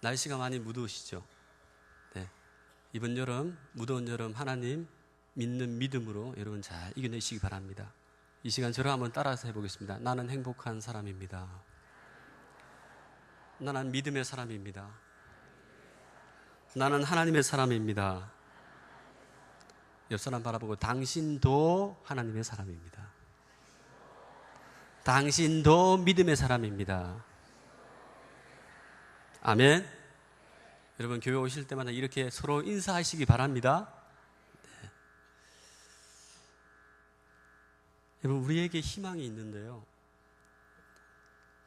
날씨가 많이 무더우시죠? 네. 이번 여름, 무더운 여름 하나님 믿는 믿음으로 여러분 잘 이겨내시기 바랍니다. 이 시간 저를 한번 따라서 해보겠습니다. 나는 행복한 사람입니다. 나는 믿음의 사람입니다. 나는 하나님의 사람입니다. 옆 사람 바라보고 당신도 하나님의 사람입니다. 당신도 믿음의 사람입니다. 아멘. 여러분 교회 오실 때마다 이렇게 서로 인사하시기 바랍니다. 네. 여러분 우리에게 희망이 있는데요,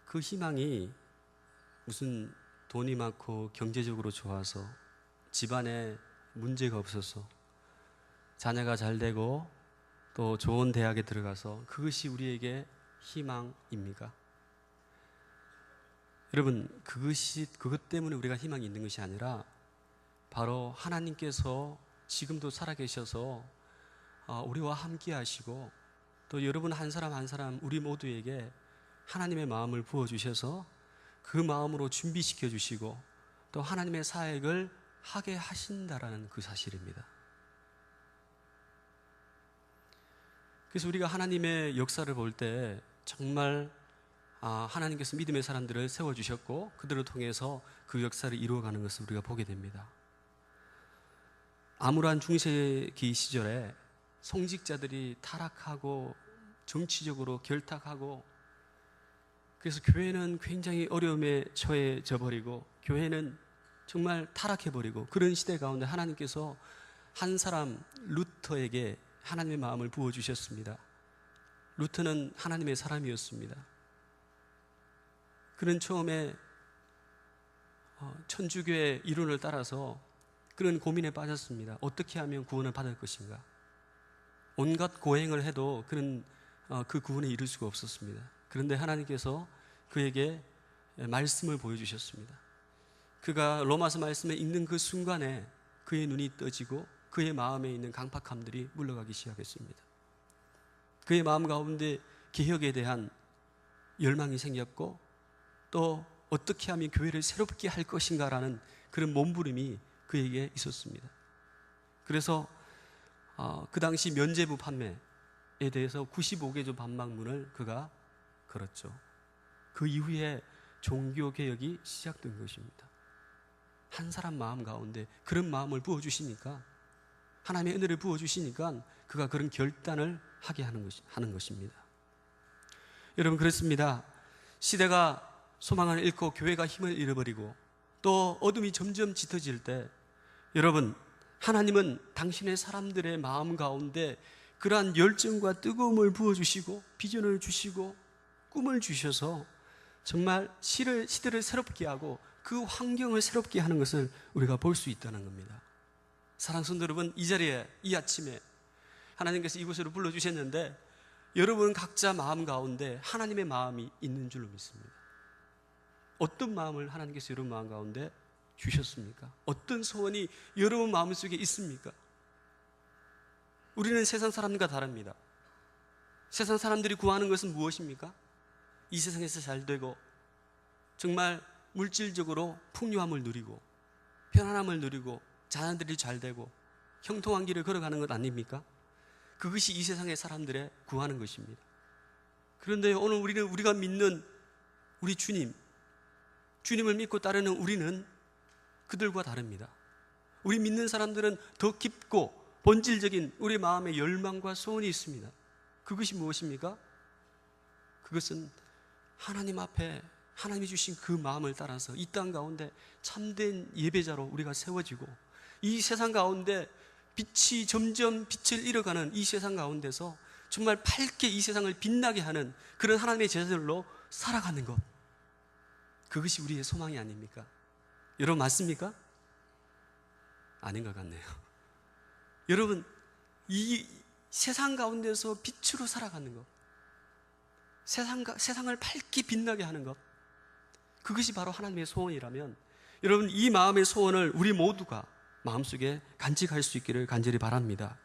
그 희망이 무슨 돈이 많고 경제적으로 좋아서 집안에 문제가 없어서 자녀가 잘 되고 또 좋은 대학에 들어가서 그것이 우리에게 희망입니까? 여러분 그것 때문에 우리가 희망이 있는 것이 아니라 바로 하나님께서 지금도 살아계셔서 우리와 함께 하시고 또 여러분 한 사람 한 사람 우리 모두에게 하나님의 마음을 부어주셔서 그 마음으로 준비시켜 주시고 또 하나님의 사역을 하게 하신다라는 그 사실입니다. 그래서 우리가 하나님의 역사를 볼 때 정말 하나님께서 믿음의 사람들을 세워주셨고 그들을 통해서 그 역사를 이루어가는 것을 우리가 보게 됩니다. 암울한 중세기 시절에 성직자들이 타락하고 정치적으로 결탁하고 그래서 교회는 굉장히 어려움에 처해져 버리고 교회는 정말 타락해버리고 그런 시대 가운데 하나님께서 한 사람 루터에게 하나님의 마음을 부어주셨습니다. 루터는 하나님의 사람이었습니다. 그는 처음에 천주교의 이론을 따라서 그런 고민에 빠졌습니다. 어떻게 하면 구원을 받을 것인가? 온갖 고행을 해도 그는 그 구원에 이를 수가 없었습니다. 그런데 하나님께서 그에게 말씀을 보여주셨습니다. 그가 로마서 말씀을 읽는 그 순간에 그의 눈이 떠지고 그의 마음에 있는 강팍함들이 물러가기 시작했습니다. 그의 마음 가운데 개혁에 대한 열망이 생겼고 또 어떻게 하면 교회를 새롭게 할 것인가라는 그런 몸부림이 그에게 있었습니다. 그래서 그 당시 면죄부 판매에 대해서 95개조 반박문을 그가 걸었죠. 그 이후에 종교개혁이 시작된 것입니다. 한 사람 마음 가운데 그런 마음을 부어주시니까 하나님의 은혜를 부어주시니까 그가 그런 결단을 하게 하는 것입니다. 여러분 그렇습니다. 시대가 소망을 잃고 교회가 힘을 잃어버리고 또 어둠이 점점 짙어질 때 여러분 하나님은 당신의 사람들의 마음 가운데 그러한 열정과 뜨거움을 부어주시고 비전을 주시고 꿈을 주셔서 정말 시대를 새롭게 하고 그 환경을 새롭게 하는 것을 우리가 볼 수 있다는 겁니다. 사랑하는 성도 여러분, 이 자리에 이 아침에 하나님께서 이곳으로 불러주셨는데 여러분 각자 마음 가운데 하나님의 마음이 있는 줄로 믿습니다. 어떤 마음을 하나님께서 여러분 마음 가운데 주셨습니까? 어떤 소원이 여러분 마음속에 있습니까? 우리는 세상 사람과 다릅니다. 세상 사람들이 구하는 것은 무엇입니까? 이 세상에서 잘 되고 정말 물질적으로 풍요함을 누리고 편안함을 누리고 자녀들이 잘 되고 형통한 길을 걸어가는 것 아닙니까? 그것이 이 세상의 사람들의 구하는 것입니다. 그런데 오늘 우리가 믿는 우리 주님을 믿고 따르는 우리는 그들과 다릅니다. 우리 믿는 사람들은 더 깊고 본질적인 우리 마음의 열망과 소원이 있습니다. 그것이 무엇입니까? 그것은 하나님 앞에 하나님이 주신 그 마음을 따라서 이 땅 가운데 참된 예배자로 우리가 세워지고 이 세상 가운데 빛이 점점 빛을 잃어가는 이 세상 가운데서 정말 밝게 이 세상을 빛나게 하는 그런 하나님의 제자들로 살아가는 것, 그것이 우리의 소망이 아닙니까? 여러분 맞습니까? 아닌 것 같네요. 여러분 이 세상 가운데서 빛으로 살아가는 것, 세상을 밝게 빛나게 하는 것, 그것이 바로 하나님의 소원이라면 여러분 이 마음의 소원을 우리 모두가 마음속에 간직할 수 있기를 간절히 바랍니다.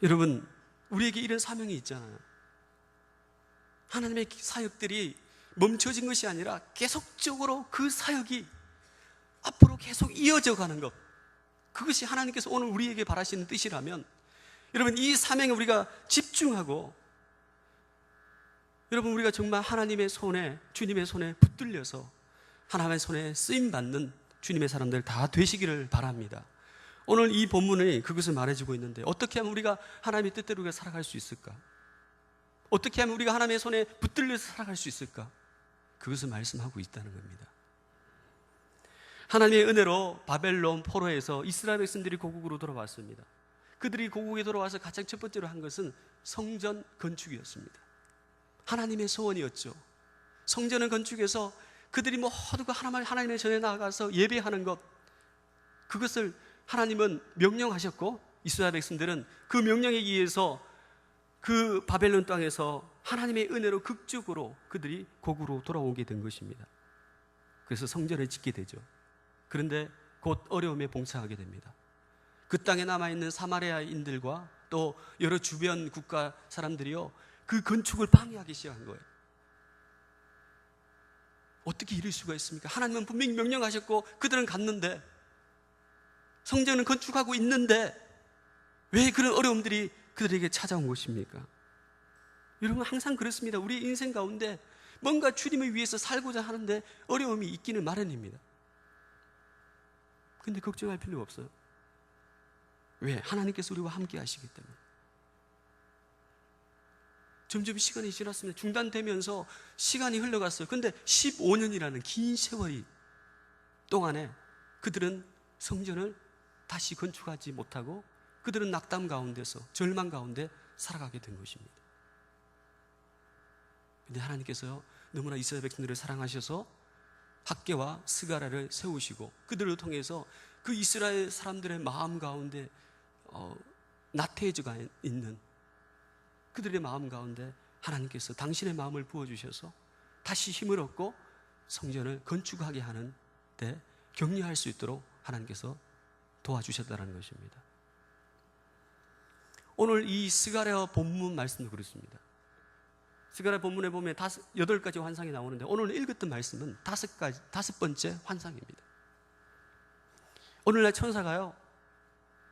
여러분 우리에게 이런 사명이 있잖아요. 하나님의 사역들이 멈춰진 것이 아니라 계속적으로 그 사역이 앞으로 계속 이어져 가는 것, 그것이 하나님께서 오늘 우리에게 바라시는 뜻이라면, 여러분 이 사명에 우리가 집중하고, 여러분 우리가 정말 하나님의 손에, 주님의 손에 붙들려서 하나님의 손에 쓰임받는 주님의 사람들 다 되시기를 바랍니다. 오늘 이 본문이 그것을 말해주고 있는데, 어떻게 하면 우리가 하나님의 뜻대로 우리가 살아갈 수 있을까? 어떻게 하면 우리가 하나님의 손에 붙들려서 살아갈 수 있을까? 그것을 말씀하고 있다는 겁니다. 하나님의 은혜로 바벨론 포로에서 이스라엘 백성들이 고국으로 돌아왔습니다. 그들이 고국에 돌아와서 가장 첫 번째로 한 것은 성전 건축이었습니다. 하나님의 소원이었죠. 성전을 건축해서 그들이 모두가 하나님의 전에 나아가서 예배하는 것, 그것을 하나님은 명령하셨고, 이스라엘 백성들은 그 명령에 의해서 그 바벨론 땅에서 하나님의 은혜로 극적으로 그들이 고국으로 돌아오게 된 것입니다. 그래서 성전을 짓게 되죠. 그런데 곧 어려움에 봉착하게 됩니다. 그 땅에 남아있는 사마리아인들과 또 여러 주변 국가 사람들이요, 그 건축을 방해하기 시작한 거예요. 어떻게 이럴 수가 있습니까? 하나님은 분명히 명령하셨고 그들은 갔는데, 성전은 건축하고 있는데 왜 그런 어려움들이 그들에게 찾아온 것입니까? 여러분 항상 그렇습니다. 우리 인생 가운데 뭔가 주님을 위해서 살고자 하는데 어려움이 있기는 마련입니다. 근데 걱정할 필요가 없어요. 왜? 하나님께서 우리와 함께 하시기 때문에. 점점 시간이 지났습니다. 중단되면서 시간이 흘러갔어요. 근데 15년이라는 긴 세월이 동안에 그들은 성전을 다시 건축하지 못하고 그들은 낙담 가운데서, 절망 가운데 살아가게 된 것입니다. 근데 하나님께서요, 너무나 이스라엘 백성들을 사랑하셔서 학개와 스가랴를 세우시고 그들을 통해서 그 이스라엘 사람들의 마음 가운데 나태해져 있는 그들의 마음 가운데 하나님께서 당신의 마음을 부어주셔서 다시 힘을 얻고 성전을 건축하게 하는 데 격려할 수 있도록 하나님께서 도와주셨다는 것입니다. 오늘 이 스가랴 본문 말씀도 그렇습니다. 스가랴 본문에 보면 8가지 환상이 나오는데, 오늘 읽었던 말씀은 5번째 환상입니다. 오늘날 천사가요,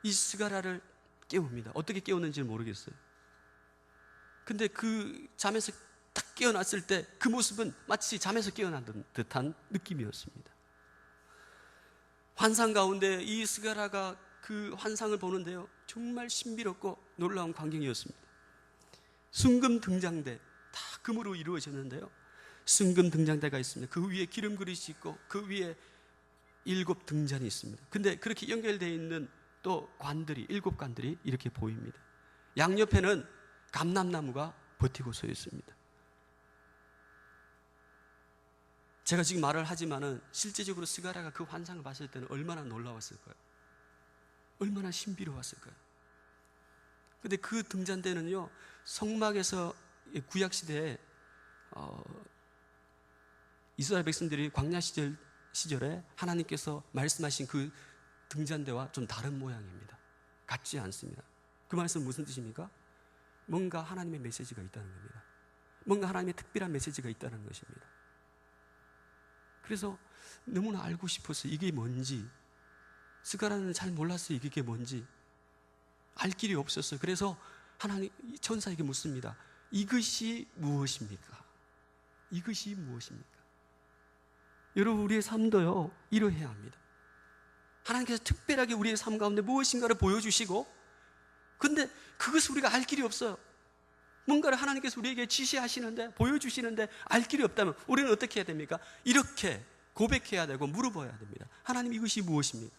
이 스가랴를 깨웁니다. 어떻게 깨웠는지 모르겠어요. 근데 그 잠에서 딱 깨어났을 때 그 모습은 마치 잠에서 깨어난 듯한 느낌이었습니다. 환상 가운데 이 스가랴가 그 환상을 보는데요, 정말 신비롭고 놀라운 광경이었습니다. 순금 등장대, 다 금으로 이루어졌는데요, 순금 등장대가 있습니다. 그 위에 기름 그릇이 있고 그 위에 7 등잔이 있습니다. 근데 그렇게 연결되어 있는 또 관들이, 7관들이 이렇게 보입니다. 양옆에는 감람나무가 버티고 서 있습니다. 제가 지금 말을 하지만은 실제적으로 스가랴가 그 환상을 봤을 때는 얼마나 놀라웠을까요? 얼마나 신비로웠을까요? 근데 그 등잔대는요, 성막에서 구약시대에 이스라엘 백성들이 광야 시절에 하나님께서 말씀하신 그 등잔대와 좀 다른 모양입니다. 같지 않습니다. 그 말씀은 무슨 뜻입니까? 뭔가 하나님의 메시지가 있다는 겁니다. 뭔가 하나님의 특별한 메시지가 있다는 것입니다. 그래서 너무나 알고 싶었어요. 이게 뭔지. 스가랴는 잘 몰랐어요. 이게 뭔지. 알 길이 없었어요. 그래서 하나님 천사에게 묻습니다. 이것이 무엇입니까? 이것이 무엇입니까? 여러분, 우리의 삶도요, 이러해야 합니다. 하나님께서 특별하게 우리의 삶 가운데 무엇인가를 보여주시고, 근데 그것을 우리가 알 길이 없어요. 뭔가를 하나님께서 우리에게 지시하시는데, 보여주시는데 알 길이 없다면 우리는 어떻게 해야 됩니까? 이렇게 고백해야 되고 물어봐야 됩니다. 하나님, 이것이 무엇입니까?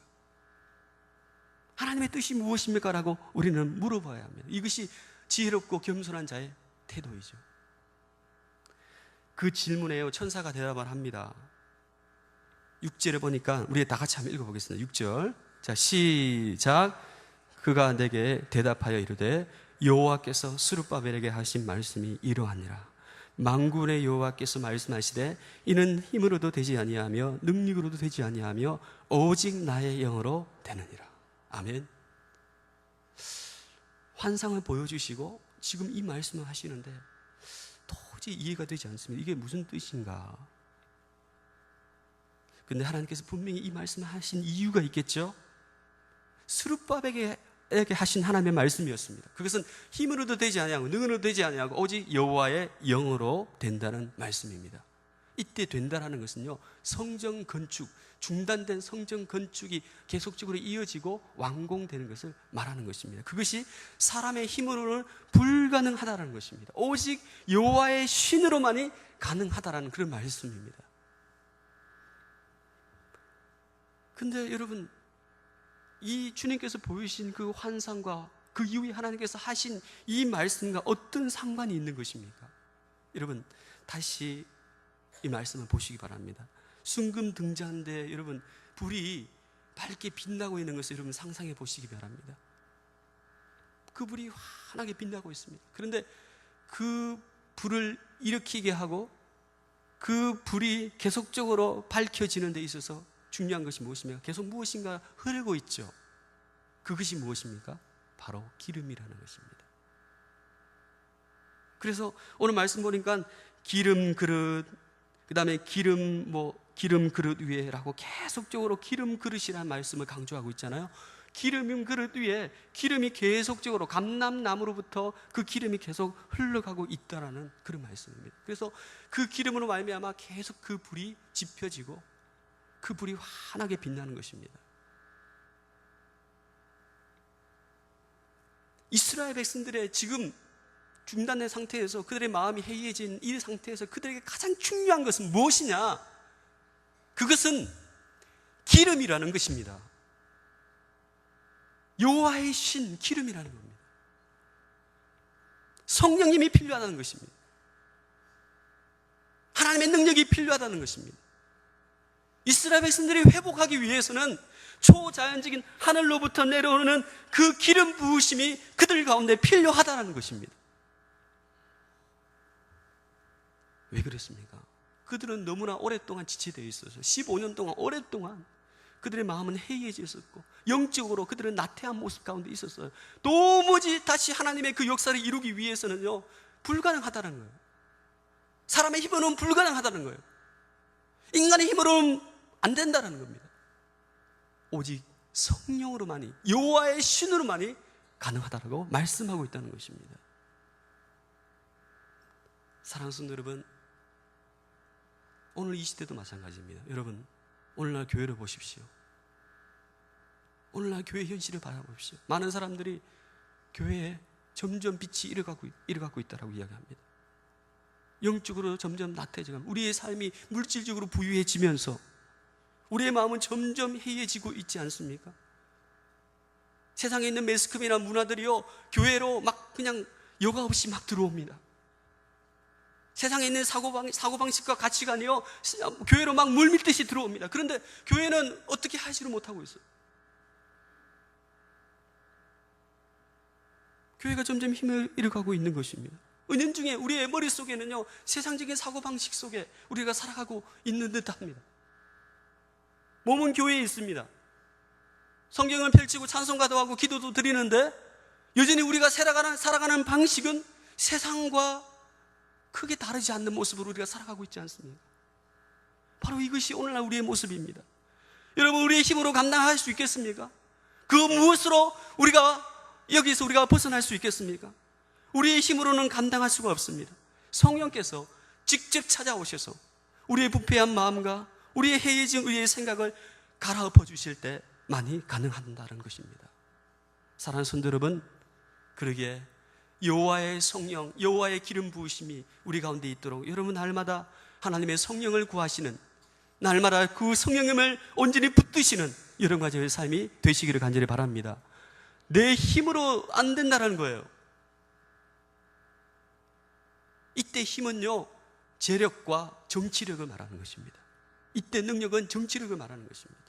하나님의 뜻이 무엇입니까? 라고 우리는 물어봐야 합니다. 이것이 지혜롭고 겸손한 자의 태도이죠. 그 질문에요, 천사가 대답을 합니다. 6절에 보니까 우리 다 같이 한번 읽어보겠습니다. 6절. 자, 시작. 그가 내게 대답하여 이르되 여호와께서 스룹바벨에게 하신 말씀이 이러하니라. 만군의 여호와께서 말씀하시되 이는 힘으로도 되지 아니하며 능력으로도 되지 아니하며 오직 나의 영으로 되느니라. 아멘. 환상을 보여주시고 지금 이 말씀을 하시는데 도저히 이해가 되지 않습니다. 이게 무슨 뜻인가? 근데 하나님께서 분명히 이 말씀을 하신 이유가 있겠죠. 스룹바벨에게 하신 하나님의 말씀이었습니다. 그것은 힘으로도 되지 아니하고 능으로도 되지 아니하고 오직 여호와의 영으로 된다는 말씀입니다. 이때 된다라는 것은요, 성전 건축, 중단된 성전 건축이 계속적으로 이어지고 완공되는 것을 말하는 것입니다. 그것이 사람의 힘으로는 불가능하다는 것입니다. 오직 여호와의 신으로만이 가능하다라는 그런 말씀입니다. 근데 여러분, 이 주님께서 보이신 그 환상과 그 이후에 하나님께서 하신 이 말씀과 어떤 상관이 있는 것입니까? 여러분, 다시 이 말씀을 보시기 바랍니다. 순금 등잔대에 여러분 불이 밝게 빛나고 있는 것을 여러분 상상해 보시기 바랍니다. 그 불이 환하게 빛나고 있습니다. 그런데 그 불을 일으키게 하고 그 불이 계속적으로 밝혀지는 데 있어서 중요한 것이 무엇입니까? 계속 무엇인가 흐르고 있죠. 그것이 무엇입니까? 바로 기름이라는 것입니다. 그래서 오늘 말씀 보니까 기름 그릇, 그 다음에 기름 그릇 위에라고 계속적으로 기름 그릇이라는 말씀을 강조하고 있잖아요. 기름 그릇 위에 기름이 계속적으로 감람나무로부터 그 기름이 계속 흘러가고 있다라는 그런 말씀입니다. 그래서 그 기름으로 말미암아 계속 그 불이 지펴지고 그 불이 환하게 빛나는 것입니다. 이스라엘 백성들의 지금 중단된 상태에서 그들의 마음이 해이해진 이 상태에서 그들에게 가장 중요한 것은 무엇이냐? 그것은 기름이라는 것입니다. 여호와의 신 기름이라는 겁니다. 성령님이 필요하다는 것입니다. 하나님의 능력이 필요하다는 것입니다. 이스라엘 백성들이 회복하기 위해서는 초자연적인 하늘로부터 내려오는 그 기름 부으심이 그들 가운데 필요하다는 것입니다. 왜 그랬습니까? 그들은 너무나 오랫동안 지체되어 있어서 15년 동안 오랫동안 그들의 마음은 해이해져 있었고 영적으로 그들은 나태한 모습 가운데 있었어요. 도무지 다시 하나님의 그 역사를 이루기 위해서는요 불가능하다는 거예요. 사람의 힘으로는 불가능하다는 거예요. 인간의 힘으로는 안 된다는 겁니다. 오직 성령으로만이, 여호와의 신으로만이 가능하다고 말씀하고 있다는 것입니다. 사랑하는 성도 여러분, 오늘 이 시대도 마찬가지입니다. 여러분, 오늘날 교회를 보십시오. 오늘날 교회 현실을 바라보십시오. 많은 사람들이 교회에 점점 빛이 잃어가고 있다고 이야기합니다. 영적으로 점점 나태해져가고 우리의 삶이 물질적으로 부유해지면서 우리의 마음은 점점 해이해지고 있지 않습니까? 세상에 있는 매스컴이나 문화들이요 교회로 막 그냥 여과 없이 막 들어옵니다. 세상에 있는 사고방식과 가치관이요 교회로 막 물밀듯이 들어옵니다. 그런데 교회는 어떻게 하지를 못하고 있어요. 교회가 점점 힘을 잃어가고 있는 것입니다. 은연중에 우리의 머릿속에는요 세상적인 사고방식 속에 우리가 살아가고 있는 듯합니다. 몸은 교회에 있습니다. 성경을 펼치고 찬송가도 하고 기도도 드리는데 여전히 우리가 살아가는 방식은 세상과 크게 다르지 않는 모습으로 우리가 살아가고 있지 않습니까? 바로 이것이 오늘날 우리의 모습입니다. 여러분, 우리의 힘으로 감당할 수 있겠습니까? 그 무엇으로 여기서 우리가 벗어날 수 있겠습니까? 우리의 힘으로는 감당할 수가 없습니다. 성령께서 직접 찾아오셔서 우리의 부패한 마음과 우리의 해이해진 우리의 생각을 갈아엎어 주실 때만이 가능한다는 것입니다. 사랑하는 성도 여러분, 그러기에 여호와의 성령, 여호와의 기름 부으심이 우리 가운데 있도록 여러분 날마다 하나님의 성령을 구하시는, 날마다 그 성령님을 온전히 붙드시는 여러 가지의 삶이 되시기를 간절히 바랍니다. 내 힘으로 안 된다는 거예요. 이때 힘은요 재력과 정치력을 말하는 것입니다. 이때 능력은 정치력을 말하는 것입니다.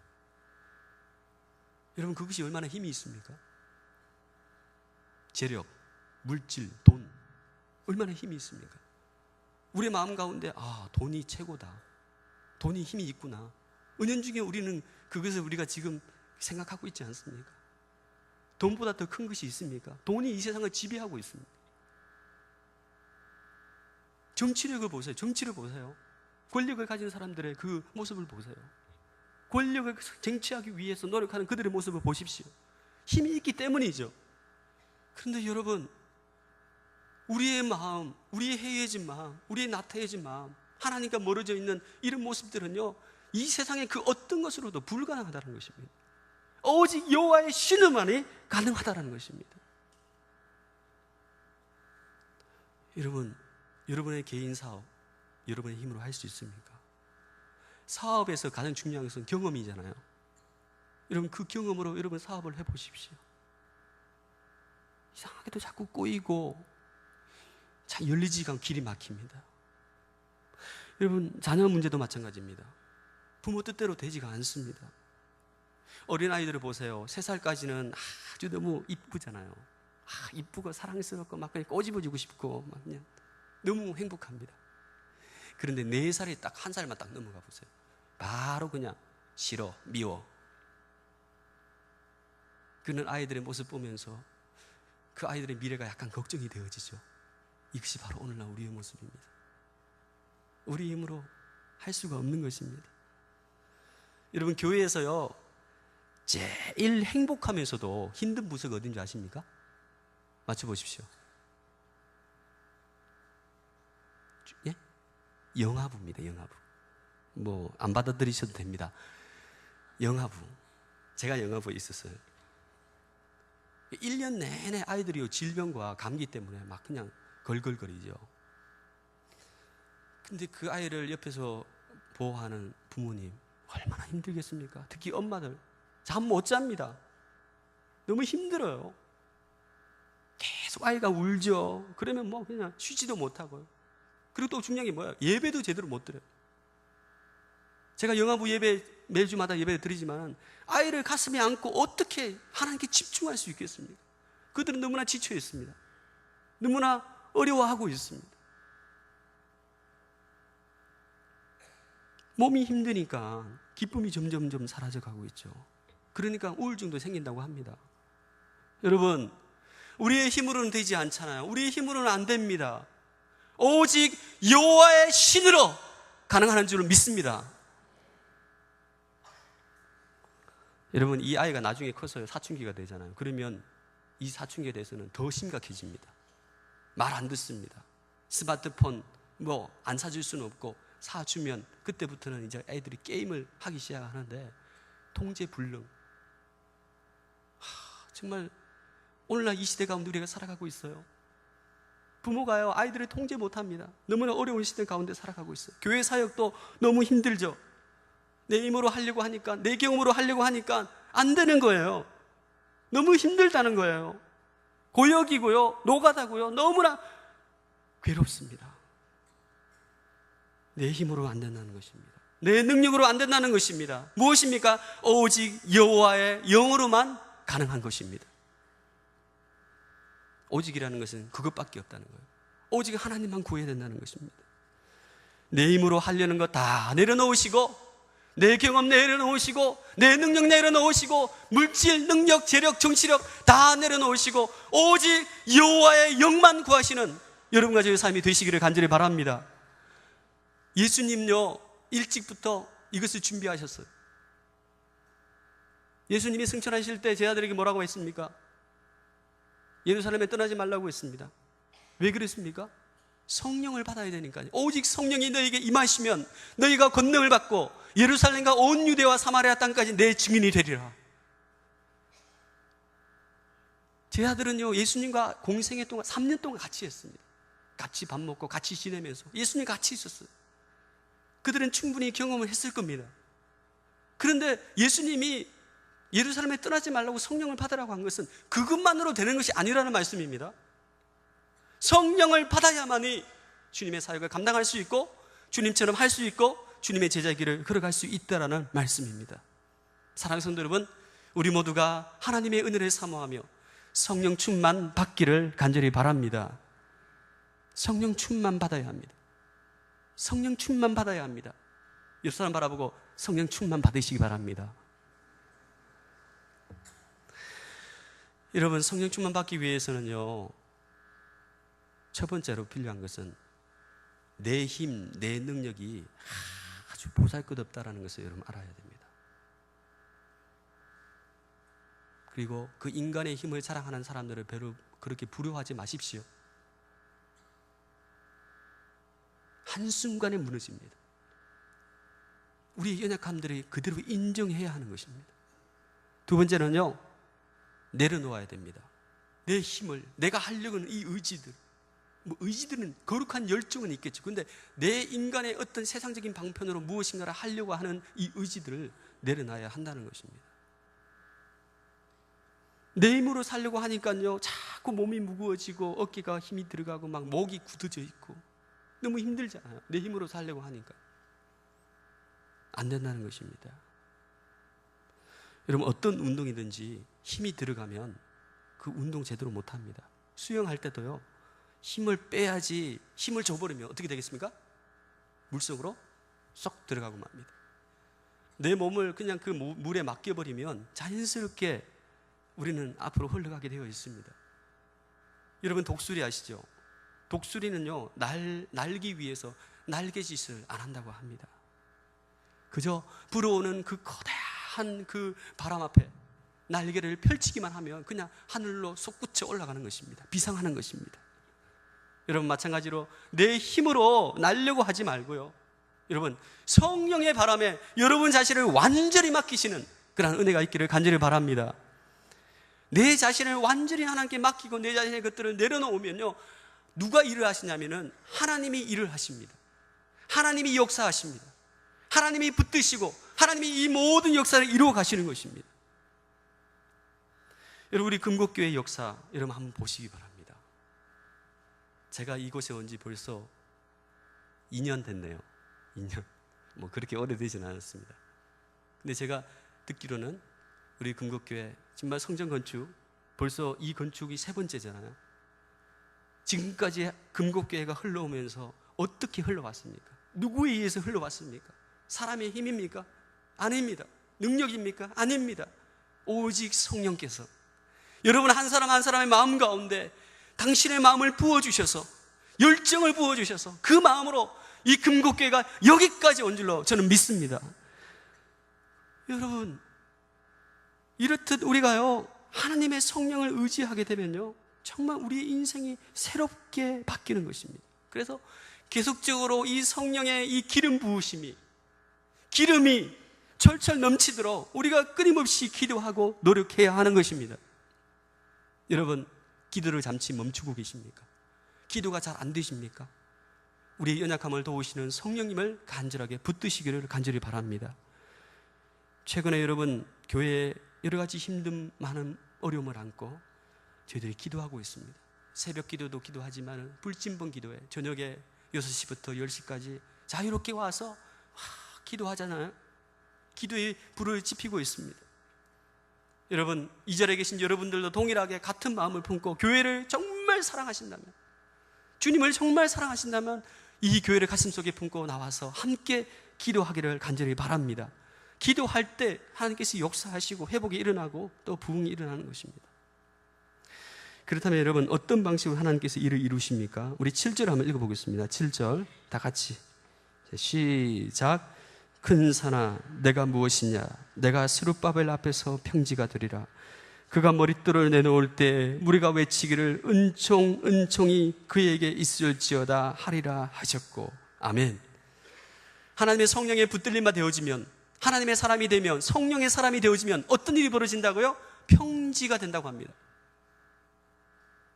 여러분, 그것이 얼마나 힘이 있습니까? 재력, 물질, 돈, 얼마나 힘이 있습니까? 우리의 마음 가운데 돈이 최고다, 돈이 힘이 있구나, 은연중에 우리는 그것을 우리가 지금 생각하고 있지 않습니까? 돈보다 더 큰 것이 있습니까? 돈이 이 세상을 지배하고 있습니다. 정치력을 보세요. 정치를 보세요. 권력을 가진 사람들의 그 모습을 보세요. 권력을 쟁취하기 위해서 노력하는 그들의 모습을 보십시오. 힘이 있기 때문이죠. 그런데 여러분, 우리의 마음, 우리의 해이해진 마음, 우리의 나태해진 마음, 하나님과 멀어져 있는 이런 모습들은요, 이 세상의 그 어떤 것으로도 불가능하다는 것입니다. 오직 여호와의 신음만이 가능하다는 것입니다. 여러분, 여러분의 개인 사업, 여러분의 힘으로 할 수 있습니까? 사업에서 가장 중요한 것은 경험이잖아요. 여러분, 그 경험으로 여러분 사업을 해보십시오. 이상하게도 자꾸 꼬이고 잘 열리지가 않고 길이 막힙니다. 여러분, 자녀 문제도 마찬가지입니다. 부모 뜻대로 되지가 않습니다. 어린아이들을 보세요. 3살까지는 아주 너무 이쁘잖아요. 이쁘고 사랑스럽고 막 그냥 꼬집어주고 싶고 막 그냥 너무 행복합니다. 그런데 4살이 딱 1살만 딱 넘어가 보세요. 바로 그냥 싫어, 미워. 그런 아이들의 모습 보면서 그 아이들의 미래가 약간 걱정이 되어지죠. 이것이 바로 오늘날 우리의 모습입니다. 우리 힘으로 할 수가 없는 것입니다. 여러분, 교회에서요, 제일 행복하면서도 힘든 부서가 어딘지 아십니까? 맞춰보십시오. 예? 영화부입니다. 영화부. 뭐 안 받아들이셔도 됩니다. 영화부. 제가 영화부에 있었어요. 1년 내내 아이들이 질병과 감기 때문에 막 그냥 걸걸거리죠. 근데 그 아이를 옆에서 보호하는 부모님 얼마나 힘들겠습니까? 특히 엄마들 잠 못 잡니다. 너무 힘들어요. 계속 아이가 울죠. 그러면 뭐 그냥 쉬지도 못하고요. 그리고 또 중요한 게 뭐예요? 예배도 제대로 못 드려요. 제가 영화부 예배 매주마다 예배를 드리지만 아이를 가슴에 안고 어떻게 하나님께 집중할 수 있겠습니까? 그들은 너무나 지쳐 있습니다. 너무나 어려워하고 있습니다. 몸이 힘드니까 기쁨이 점점점 사라져가고 있죠. 그러니까 우울증도 생긴다고 합니다. 여러분, 우리의 힘으로는 되지 않잖아요. 우리의 힘으로는 안 됩니다. 오직 여호와의 신으로 가능한 줄을 믿습니다. 여러분, 이 아이가 나중에 커서 사춘기가 되잖아요. 그러면 이 사춘기에 대해서는 더 심각해집니다. 말 안 듣습니다. 스마트폰 뭐 안 사줄 수는 없고 사주면 그때부터는 이제 애들이 게임을 하기 시작하는데 통제불능. 정말 오늘날 이 시대 가운데 우리가 살아가고 있어요. 부모가요, 아이들을 통제 못합니다. 너무나 어려운 시대 가운데 살아가고 있어요. 교회 사역도 너무 힘들죠. 내 힘으로 하려고 하니까, 내 경험으로 하려고 하니까 안 되는 거예요. 너무 힘들다는 거예요. 고역이고요, 노가다고요, 너무나 괴롭습니다. 내 힘으로 안 된다는 것입니다. 내 능력으로 안 된다는 것입니다. 무엇입니까? 오직 여호와의 영으로만 가능한 것입니다. 오직이라는 것은 그것밖에 없다는 거예요. 오직 하나님만 구해야 된다는 것입니다. 내 힘으로 하려는 거 다 내려놓으시고, 내 경험 내려놓으시고, 내 능력 내려놓으시고, 물질, 능력, 재력, 정치력 다 내려놓으시고, 오직 여호와의 영만 구하시는 여러분과 저의 삶이 되시기를 간절히 바랍니다. 예수님요, 일찍부터 이것을 준비하셨어요. 예수님이 승천하실 때 제자들에게 뭐라고 했습니까? 예루살렘에 떠나지 말라고 했습니다. 왜 그랬습니까? 성령을 받아야 되니까요. 오직 성령이 너에게 임하시면 너희가 권능을 받고 예루살렘과 온 유대와 사마리아 땅까지 내 증인이 되리라. 제자들은요, 예수님과 공생애 동안 3년 동안 같이 했습니다. 같이 밥 먹고 같이 지내면서 예수님과 같이 있었어요. 그들은 충분히 경험을 했을 겁니다. 그런데 예수님이 예루살렘에 떠나지 말라고 성령을 받으라고 한 것은 그것만으로 되는 것이 아니라는 말씀입니다. 성령을 받아야만이 주님의 사역을 감당할 수 있고 주님처럼 할 수 있고 주님의 제자의 길을 걸어갈 수 있다라는 말씀입니다. 사랑하는 성도 여러분, 우리 모두가 하나님의 은혜를 사모하며 성령 충만 받기를 간절히 바랍니다. 성령 충만 받아야 합니다. 성령 충만 받아야 합니다. 옆 사람 바라보고 성령 충만 받으시기 바랍니다. 여러분, 성령 충만 받기 위해서는요, 첫 번째로 필요한 것은 내 힘, 내 능력이 아주 보잘것없다라는 것을 여러분 알아야 됩니다. 그리고 그 인간의 힘을 자랑하는 사람들을 별로 그렇게 부러워하지 마십시오. 한순간에 무너집니다. 우리의 연약함들이 그대로 인정해야 하는 것입니다. 두 번째는요, 내려놓아야 됩니다. 내 힘을, 내가 하려고 하는 이 의지들, 의지들은 거룩한 열정은 있겠죠. 그런데 내 인간의 어떤 세상적인 방편으로 무엇인가를 하려고 하는 이 의지들을 내려놔야 한다는 것입니다. 내 힘으로 살려고 하니까요, 자꾸 몸이 무거워지고 어깨가 힘이 들어가고 막 목이 굳어져 있고 너무 힘들잖아요. 내 힘으로 살려고 하니까 안 된다는 것입니다. 여러분, 어떤 운동이든지 힘이 들어가면 그 운동 제대로 못합니다. 수영할 때도요, 힘을 빼야지. 힘을 줘버리면 어떻게 되겠습니까? 물속으로 쏙 들어가고 맙니다. 내 몸을 그냥 그 물에 맡겨버리면 자연스럽게 우리는 앞으로 흘러가게 되어 있습니다. 여러분, 독수리 아시죠? 독수리는요, 날기 위해서 날개짓을 안 한다고 합니다. 그저 불어오는 그 거대한 그 바람 앞에 날개를 펼치기만 하면 그냥 하늘로 솟구쳐 올라가는 것입니다. 비상하는 것입니다. 여러분, 마찬가지로 내 힘으로 날려고 하지 말고요, 여러분, 성령의 바람에 여러분 자신을 완전히 맡기시는 그런 은혜가 있기를 간절히 바랍니다. 내 자신을 완전히 하나님께 맡기고 내 자신의 것들을 내려놓으면요, 누가 일을 하시냐면은 하나님이 일을 하십니다. 하나님이 역사하십니다. 하나님이 붙드시고 하나님이 이 모든 역사를 이루어 가시는 것입니다. 여러분, 우리 금곡교회 역사 여러분 한번 보시기 바랍니다. 제가 이곳에 온 지 벌써 2년 됐네요. 2년. 뭐 그렇게 오래되지는 않았습니다. 근데 제가 듣기로는 우리 금곡교회 정말 성전 건축 벌써 이 건축이 3번째잖아요. 지금까지 금곡교회가 흘러오면서 어떻게 흘러왔습니까? 누구에 의해서 흘러왔습니까? 사람의 힘입니까? 아닙니다. 능력입니까? 아닙니다. 오직 성령께서 여러분 한 사람 한 사람의 마음 가운데 당신의 마음을 부어주셔서, 열정을 부어주셔서 그 마음으로 이 금곡교회가 여기까지 온 줄로 저는 믿습니다. 여러분, 이렇듯 우리가요, 하나님의 성령을 의지하게 되면요, 정말 우리의 인생이 새롭게 바뀌는 것입니다. 그래서 계속적으로 이 성령의 이 기름 부으심이, 기름이 철철 넘치도록 우리가 끊임없이 기도하고 노력해야 하는 것입니다. 여러분, 기도를 잠시 멈추고 계십니까? 기도가 잘 안 되십니까? 우리의 연약함을 도우시는 성령님을 간절하게 붙드시기를 간절히 바랍니다. 최근에 여러분, 교회에 여러 가지 힘든 많은 어려움을 안고 저희들이 기도하고 있습니다. 새벽 기도도 기도하지만 불침번 기도에 저녁에 6시부터 10시까지 자유롭게 와서 기도하잖아요. 기도에 불을 지피고 있습니다. 여러분, 이 자리에 계신 여러분들도 동일하게 같은 마음을 품고 교회를 정말 사랑하신다면, 주님을 정말 사랑하신다면 이 교회를 가슴속에 품고 나와서 함께 기도하기를 간절히 바랍니다. 기도할 때 하나님께서 역사하시고 회복이 일어나고 또 부흥이 일어나는 것입니다. 그렇다면 여러분, 어떤 방식으로 하나님께서 일을 이루십니까? 우리 7절 한번 읽어보겠습니다. 7절 다 같이 시작. 큰 산아 내가 무엇이냐, 내가 스룹바벨 앞에서 평지가 되리라. 그가 머릿돌을 내놓을 때 무리가 외치기를 은총 은총이 그에게 있을지어다 하리라 하셨고. 아멘. 하나님의 성령에 붙들림바 되어지면, 하나님의 사람이 되면, 성령의 사람이 되어지면 어떤 일이 벌어진다고요? 평지가 된다고 합니다.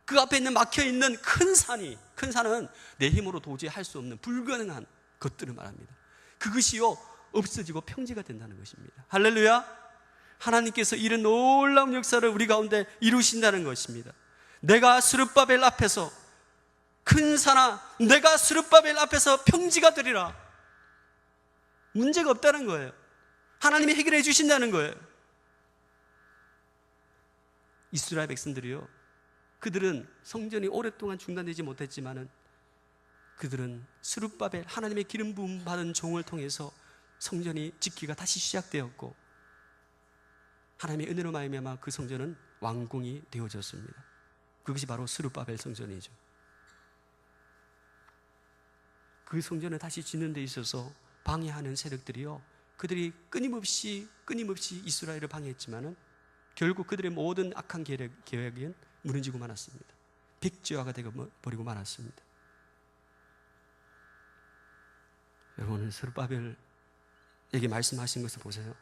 그 앞에 있는 막혀있는 큰 산이, 큰 산은 내 힘으로 도저히 할 수 없는 불가능한 것들을 말합니다. 그것이요 없어지고 평지가 된다는 것입니다. 할렐루야. 하나님께서 이런 놀라운 역사를 우리 가운데 이루신다는 것입니다. 내가 스룹바벨 앞에서, 큰 산아 내가 스룹바벨 앞에서 평지가 되리라. 문제가 없다는 거예요. 하나님이 해결해 주신다는 거예요. 이스라엘 백성들이요, 그들은 성전이 오랫동안 중단되지 못했지만은 그들은 스룹바벨, 하나님의 기름 부음 받은 종을 통해서 성전이 짓기가 다시 시작되었고 하나님의 은혜로 말미암아 그 성전은 완공이 되어졌습니다. 그것이 바로 스룹바벨 성전이죠. 그 성전을 다시 짓는 데 있어서 방해하는 세력들이요, 그들이 끊임없이 이스라엘을 방해했지만은 결국 그들의 모든 악한 계획은 무너지고 말았습니다. 백지화가 되어버리고 말았습니다. 여러분, 스룹바벨에게 말씀하신 것을 보세요.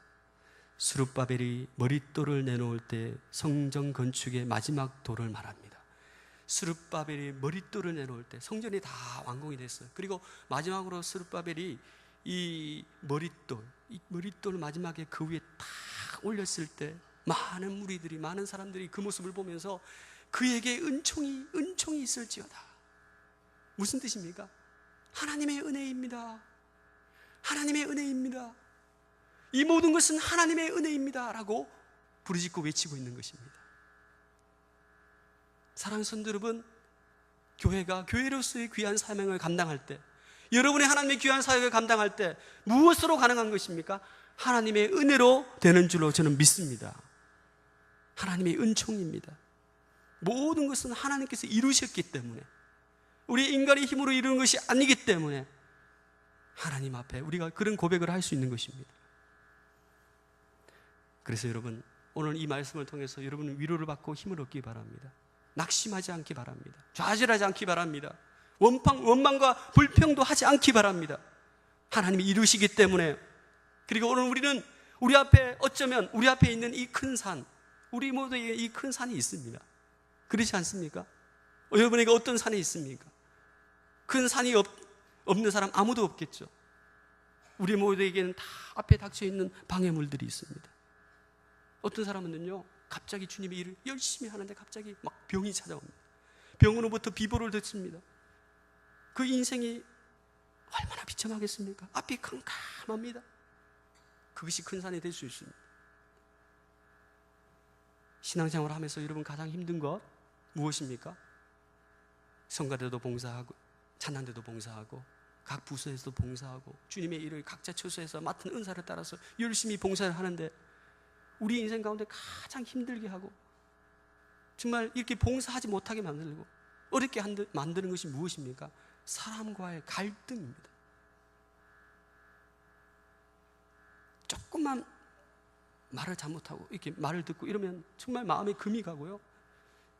스룹바벨이 머릿돌을 내놓을 때 성전 건축의 마지막 돌을 말합니다. 스룹바벨이 머릿돌을 내놓을 때 성전이 다 완공이 됐어요. 그리고 마지막으로 스룹바벨이 이 머릿돌 마지막에 그 위에 탁 올렸을 때 많은 무리들이, 많은 사람들이 그 모습을 보면서 그에게 은총이 있을지어다. 무슨 뜻입니까? 하나님의 은혜입니다. 하나님의 은혜입니다. 이 모든 것은 하나님의 은혜입니다 라고 부르짖고 외치고 있는 것입니다. 사랑하는 성도 여러분, 교회가 교회로서의 귀한 사명을 감당할 때, 여러분의 하나님의 귀한 사역을 감당할 때 무엇으로 가능한 것입니까? 하나님의 은혜로 되는 줄로 저는 믿습니다. 하나님의 은총입니다. 모든 것은 하나님께서 이루셨기 때문에, 우리 인간의 힘으로 이루는 것이 아니기 때문에 하나님 앞에 우리가 그런 고백을 할 수 있는 것입니다. 그래서 여러분, 오늘 이 말씀을 통해서 여러분은 위로를 받고 힘을 얻기 바랍니다. 낙심하지 않기 바랍니다. 좌절하지 않기 바랍니다. 원망과 불평도 하지 않기 바랍니다. 하나님이 이루시기 때문에. 그리고 오늘 우리는 우리 앞에, 어쩌면 우리 앞에 있는 이 큰 산, 우리 모두에게 이 큰 산이 있습니다. 그렇지 않습니까? 여러분에게 어떤 산이 있습니까? 큰 산이 없는 사람 아무도 없겠죠. 우리 모두에게는 다 앞에 닥쳐 있는 방해물들이 있습니다. 어떤 사람은요, 갑자기 주님의 일을 열심히 하는데 갑자기 막 병이 찾아옵니다. 병으로부터 비보를 듣습니다. 그 인생이 얼마나 비참하겠습니까? 앞이 캄캄합니다. 그것이 큰 산이 될 수 있습니다. 신앙생활을 하면서 여러분 가장 힘든 것 무엇입니까? 성가대도 봉사하고, 찬양대도 봉사하고, 각 부서에서도 봉사하고, 주님의 일을 각자 처소에서 맡은 은사를 따라서 열심히 봉사를 하는데, 우리 인생 가운데 가장 힘들게 하고 정말 이렇게 봉사하지 못하게 만들고 어렵게 만드는 것이 무엇입니까? 사람과의 갈등입니다. 조금만 말을 잘못하고 이렇게 말을 듣고 이러면 정말 마음에 금이 가고요,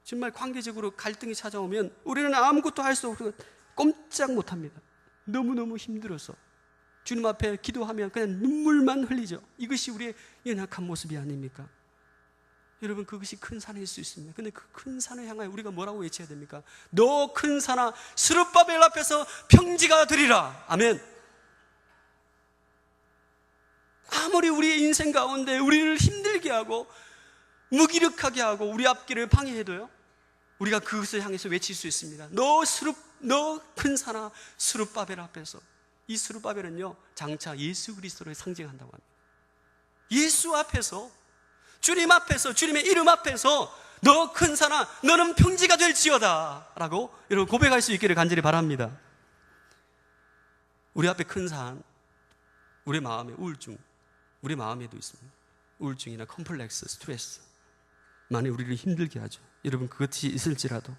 정말 관계적으로 갈등이 찾아오면 우리는 아무것도 할 수 없고 꼼짝 못합니다. 너무너무 힘들어서 주님 앞에 기도하면 그냥 눈물만 흘리죠. 이것이 우리의 연약한 모습이 아닙니까? 여러분, 그것이 큰 산일 수 있습니다. 근데 그 큰 산을 향하여 우리가 뭐라고 외쳐야 됩니까? 너 큰 산아, 스룹바벨 앞에서 평지가 되리라. 아멘. 아무리 우리의 인생 가운데 우리를 힘들게 하고 무기력하게 하고 우리 앞길을 방해해도요, 우리가 그것을 향해서 외칠 수 있습니다. 너 큰 산아, 스룹바벨 앞에서. 이 스룹바벨은요, 장차 예수 그리스도를 상징한다고 합니다. 예수 앞에서, 주님 앞에서, 주님의 이름 앞에서 너 큰 산아, 너는 평지가 될지어다 라고 여러분 고백할 수 있기를 간절히 바랍니다. 우리 앞에 큰 산, 우리 마음에 우울증, 우리 마음에도 있습니다. 우울증이나 컴플렉스, 스트레스 많이 우리를 힘들게 하죠. 여러분, 그것이 있을지라도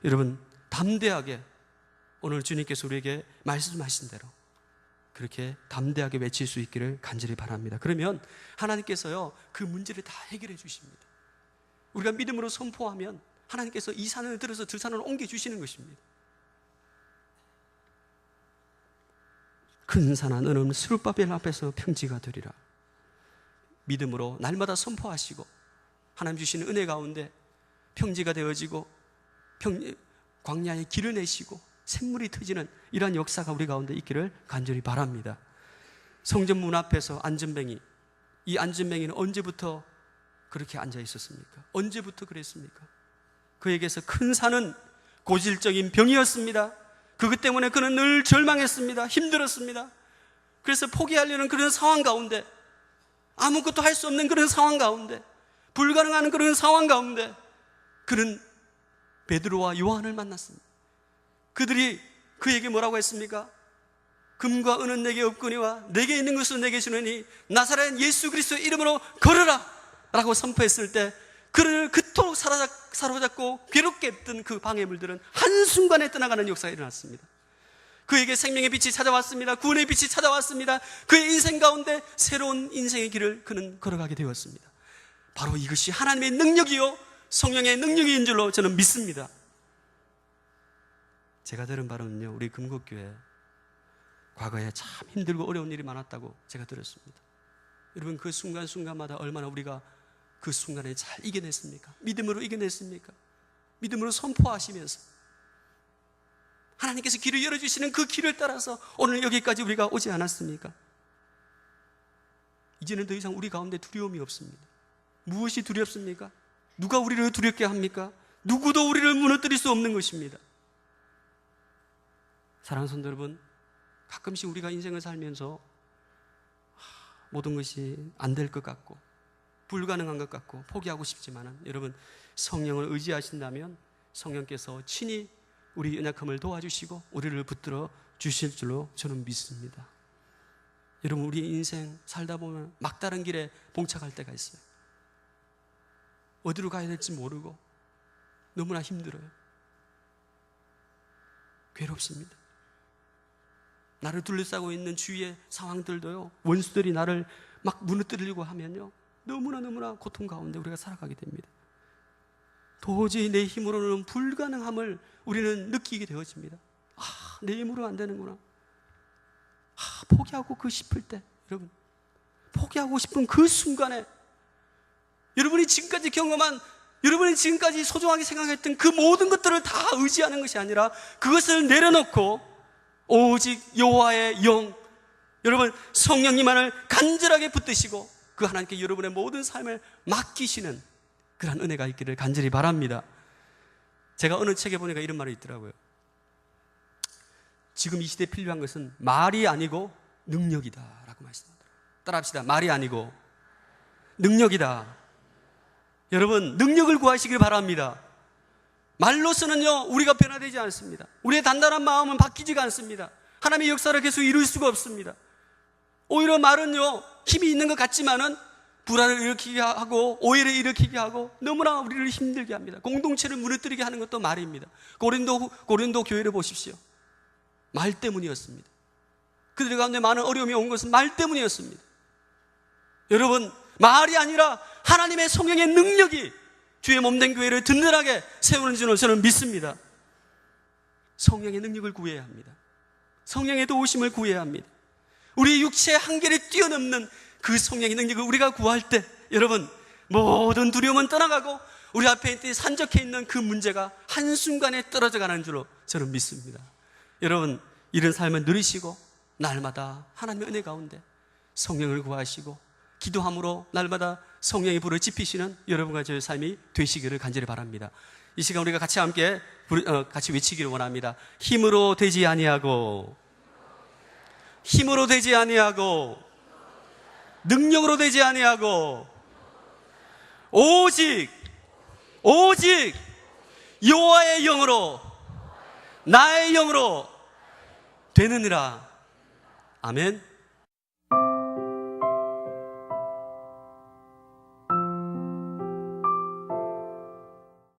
여러분 담대하게 오늘 주님께서 우리에게 말씀하신 대로 그렇게 담대하게 외칠 수 있기를 간절히 바랍니다. 그러면 하나님께서요, 그 문제를 다 해결해 주십니다. 우리가 믿음으로 선포하면 하나님께서 이 산을 들어서 저 산을 옮겨주시는 것입니다. 큰 산아, 너는 스룹바벨 앞에서 평지가 되리라. 믿음으로 날마다 선포하시고 하나님 주시는 은혜 가운데 평지가 되어지고 광야에 길을 내시고 샘물이 터지는 이러한 역사가 우리 가운데 있기를 간절히 바랍니다. 성전 문 앞에서 안전뱅이, 이 안전뱅이는 언제부터 그렇게 앉아 있었습니까? 언제부터 그랬습니까? 그에게서 큰 산은 고질적인 병이었습니다. 그것 때문에 그는 늘 절망했습니다. 힘들었습니다. 그래서 포기하려는 그런 상황 가운데, 아무것도 할 수 없는 그런 상황 가운데, 불가능한 그런 상황 가운데 그는 베드로와 요한을 만났습니다. 그들이 그에게 뭐라고 했습니까? 금과 은은 내게 없거니와 내게 있는 것은 내게 주느니 나사렛 예수 그리스도의 이름으로 걸으라 라고 선포했을 때 그를 그토록 사로잡고 괴롭게 했던 그 방해물들은 한순간에 떠나가는 역사가 일어났습니다. 그에게 생명의 빛이 찾아왔습니다. 구원의 빛이 찾아왔습니다. 그의 인생 가운데 새로운 인생의 길을 그는 걸어가게 되었습니다. 바로 이것이 하나님의 능력이요 성령의 능력인 줄로 저는 믿습니다. 제가 들은 바로는요, 우리 금곡교회 과거에 참 힘들고 어려운 일이 많았다고 제가 들었습니다. 여러분, 그 순간순간마다 얼마나 우리가 그 순간에 잘 이겨냈습니까? 믿음으로 이겨냈습니까? 믿음으로 선포하시면서 하나님께서 길을 열어주시는 그 길을 따라서 오늘 여기까지 우리가 오지 않았습니까? 이제는 더 이상 우리 가운데 두려움이 없습니다. 무엇이 두렵습니까? 누가 우리를 두렵게 합니까? 누구도 우리를 무너뜨릴 수 없는 것입니다. 사랑하는 성도 여러분, 가끔씩 우리가 인생을 살면서 모든 것이 안 될 것 같고 불가능한 것 같고 포기하고 싶지만은, 여러분, 성령을 의지하신다면 성령께서 친히 우리 연약함을 도와주시고 우리를 붙들어 주실 줄로 저는 믿습니다. 여러분, 우리 인생 살다 보면 막다른 길에 봉착할 때가 있어요. 어디로 가야 될지 모르고 너무나 힘들어요. 괴롭습니다. 나를 둘러싸고 있는 주위의 상황들도요, 원수들이 나를 막 무너뜨리려고 하면요, 너무나 고통 가운데 우리가 살아가게 됩니다. 도저히 내 힘으로는 불가능함을 우리는 느끼게 되어집니다. 내 힘으로 안 되는구나. 포기하고 싶을 때, 여러분, 포기하고 싶은 그 순간에 여러분이 지금까지 경험한, 여러분이 지금까지 소중하게 생각했던 그 모든 것들을 다 의지하는 것이 아니라 그것을 내려놓고 오직 여호와의 영, 여러분 성령님만을 간절하게 붙드시고 그 하나님께 여러분의 모든 삶을 맡기시는 그러한 은혜가 있기를 간절히 바랍니다. 제가 어느 책에 보니까 이런 말이 있더라고요. 지금 이 시대에 필요한 것은 말이 아니고 능력이다 라고 말씀하더라고요. 따라합시다. 말이 아니고 능력이다. 여러분, 능력을 구하시길 바랍니다. 말로서는요, 우리가 변화되지 않습니다. 우리의 단단한 마음은 바뀌지가 않습니다. 하나님의 역사를 계속 이룰 수가 없습니다. 오히려 말은요, 힘이 있는 것 같지만은 불화를 일으키게 하고 오해를 일으키게 하고 너무나 우리를 힘들게 합니다. 공동체를 무너뜨리게 하는 것도 말입니다. 고린도 교회를 보십시오. 말 때문이었습니다. 그들 가운데 많은 어려움이 온 것은 말 때문이었습니다. 여러분, 말이 아니라 하나님의 성령의 능력이 주의 몸된 교회를 든든하게 세우는 줄로 저는 믿습니다. 성령의 능력을 구해야 합니다. 성령의 도우심을 구해야 합니다. 우리 육체의 한계를 뛰어넘는 그 성령의 능력을 우리가 구할 때, 여러분, 모든 두려움은 떠나가고 우리 앞에 산적해 있는 그 문제가 한순간에 떨어져 가는 줄로 저는 믿습니다. 여러분, 이런 삶을 누리시고 날마다 하나님의 은혜 가운데 성령을 구하시고 기도함으로 날마다 성령의 불을 지피시는 여러분과 저의 삶이 되시기를 간절히 바랍니다. 이 시간 우리가 같이 함께 같이 외치기를 원합니다. 힘으로 되지 아니하고, 힘으로 되지 아니하고, 능력으로 되지 아니하고, 오직 여호와의 영으로, 나의 영으로 되느니라. 아멘.